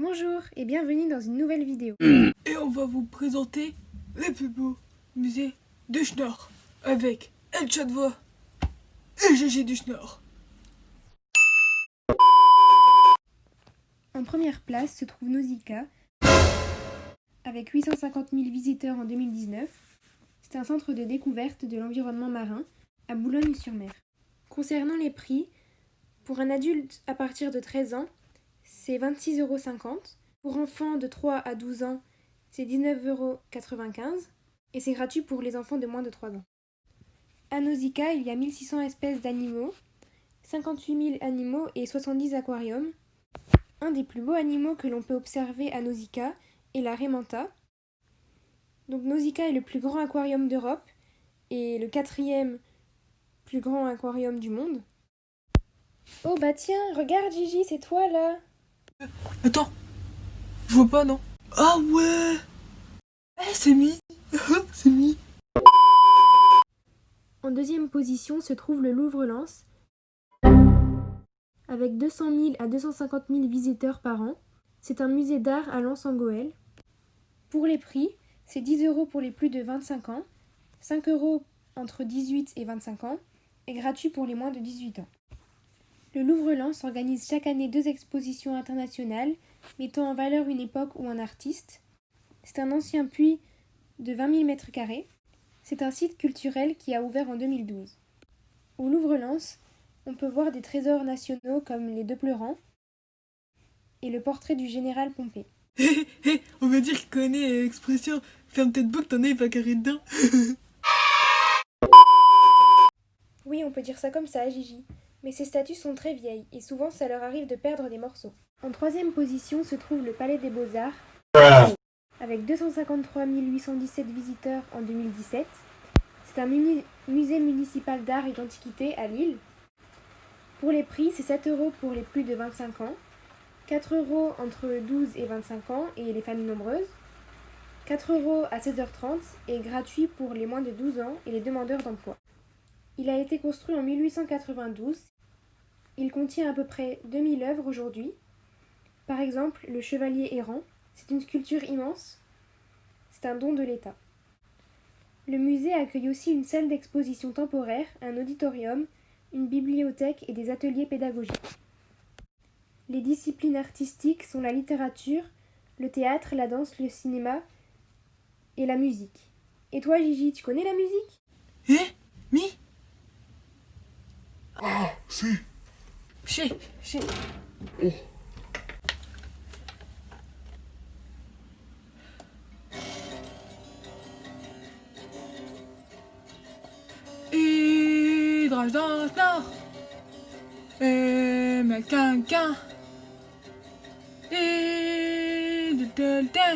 Bonjour et bienvenue dans une nouvelle vidéo. Et on va vous présenter les plus beaux musées de Schnorr avec El Chadvois et Gégé du Schnorr. En première place se trouve Nausicaa, avec 850 000 visiteurs en 2019. C'est un centre de découverte de l'environnement marin à Boulogne-sur-Mer. Concernant les prix, pour un adulte à partir de 13 ans, c'est 26,50 €. Pour enfants de 3 à 12 ans, c'est 19,95 € et c'est gratuit pour les enfants de moins de 3 ans. À Nausicaa, il y a 1600 espèces d'animaux, 58 000 animaux et 70 aquariums. Un des plus beaux animaux que l'on peut observer à Nausicaa est la raie manta. Donc Nausicaa est le plus grand aquarium d'Europe et le 4e plus grand aquarium du monde. Oh bah tiens, regarde Gigi, c'est toi là. Attends, je vois pas, non? Ah ouais. C'est mis. C'est mis. En deuxième position se trouve le Louvre-Lens, avec 200 000 à 250 000 visiteurs par an. C'est un musée d'art à Lens-en-Goël. Pour les prix, c'est 10 € pour les plus de 25 ans, 5 € entre 18 et 25 ans, et gratuit pour les moins de 18 ans. Le Louvre-Lens organise chaque année 2 expositions internationales, mettant en valeur une époque ou un artiste. C'est un ancien puits de 20 000 m². C'est un site culturel qui a ouvert en 2012. Au Louvre-Lens, on peut voir des trésors nationaux comme les Deux Pleurants et le portrait du général Pompée. On va dire qu'il connaît l'expression ferme tête boucle, t'en es pas carré dedans. Oui, on peut dire ça comme ça, Gigi. Mais ces statues sont très vieilles et souvent ça leur arrive de perdre des morceaux. En troisième position se trouve le Palais des Beaux-Arts, avec 253 817 visiteurs en 2017. C'est un musée municipal d'art et d'antiquité à Lille. Pour les prix, c'est 7 € pour les plus de 25 ans, 4 € entre 12 et 25 ans et les familles nombreuses, 4 € à 16h30 et gratuit pour les moins de 12 ans et les demandeurs d'emploi. Il a été construit en 1892. Il contient à peu près 2000 œuvres aujourd'hui. Par exemple, le Chevalier errant, c'est une sculpture immense. C'est un don de l'État. Le musée accueille aussi une salle d'exposition temporaire, un auditorium, une bibliothèque et des ateliers pédagogiques. Les disciplines artistiques sont la littérature, le théâtre, la danse, le cinéma et la musique. Et toi, Gigi, tu connais la musique? Mi? Ah, si. Chez. Oh. Hydrage dans le Nord. Et ma quinquin. Et de delta.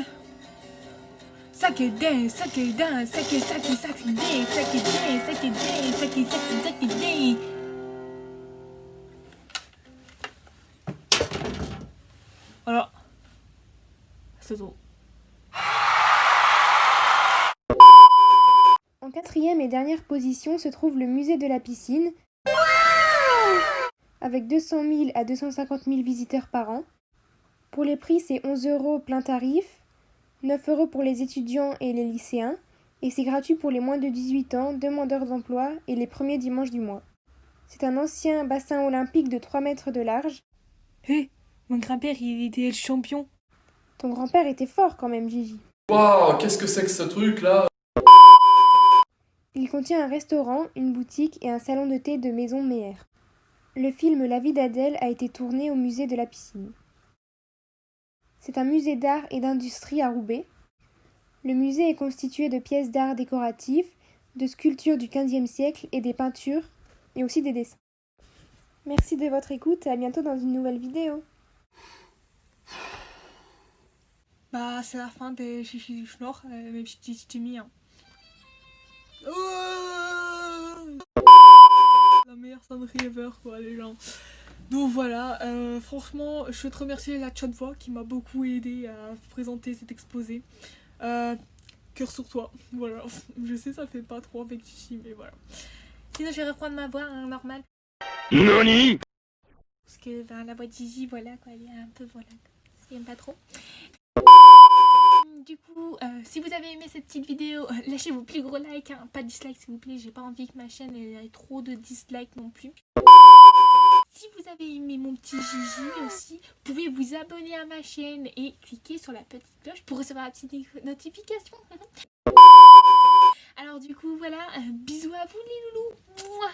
Saké-dé, saké-dé, saké-saké-saké-dé, saké-dé, saké-dé, saké-saké-saké-dé. Voilà. C'est tout. En quatrième et dernière position se trouve le musée de la piscine, avec 200 000 à 250 000 visiteurs par an. Pour les prix, c'est 11 € plein tarif, 9 € pour les étudiants et les lycéens, et c'est gratuit pour les moins de 18 ans, demandeurs d'emploi et les premiers dimanches du mois. C'est un ancien bassin olympique de 3 mètres de large. Mon grand-père, il était le champion. Ton grand-père était fort quand même, Gigi. Waouh, qu'est-ce que c'est que ce truc là? Il contient un restaurant, une boutique et un salon de thé de Maison Meyer. Le film La vie d'Adèle a été tourné au musée de la piscine. C'est un musée d'art et d'industrie à Roubaix. Le musée est constitué de pièces d'art décoratives, de sculptures du XVe siècle et des peintures, et aussi des dessins. Merci de votre écoute et à bientôt dans une nouvelle vidéo. Bah, c'est la fin des Chichi du Schnorr, mes petits timis. Hein. La meilleure sonnerie ever, quoi, les gens. Donc voilà, franchement, je veux te remercier la Chadvois qui m'a beaucoup aidé à présenter cet exposé. Cœur sur toi, voilà. Je sais, ça fait pas trop avec Chichi, mais voilà. Sinon, je vais reprendre ma voix normale. Nani? Parce que la voix de Gigi, voilà, quoi, elle est un peu, voilà. j'aime pas trop. Du coup, si vous avez aimé cette petite vidéo, lâchez vos plus gros likes, hein. Pas de dislikes s'il vous plaît, j'ai pas envie que ma chaîne ait trop de dislikes non plus. Si vous avez aimé mon petit Gigi aussi, vous pouvez vous abonner à ma chaîne et cliquer sur la petite cloche pour recevoir la petite notification. Alors du coup, voilà, bisous à vous les loulous. Mouah.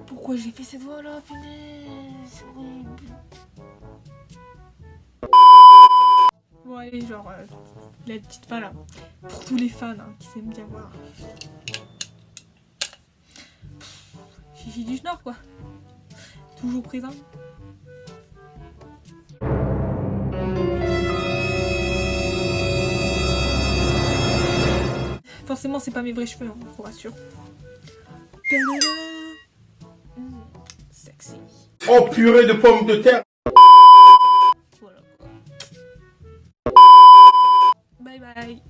Pourquoi j'ai fait cette voix là, punaise, c'est horrible. Bon allez, genre la petite fin là, pour tous les fans hein, qui s'aiment bien voir. Gigi du Schnorr quoi, toujours présent. Forcément c'est pas mes vrais cheveux, hein, je vous rassure. Sexy. Oh purée de pommes de terre. Voilà quoi. Bye bye.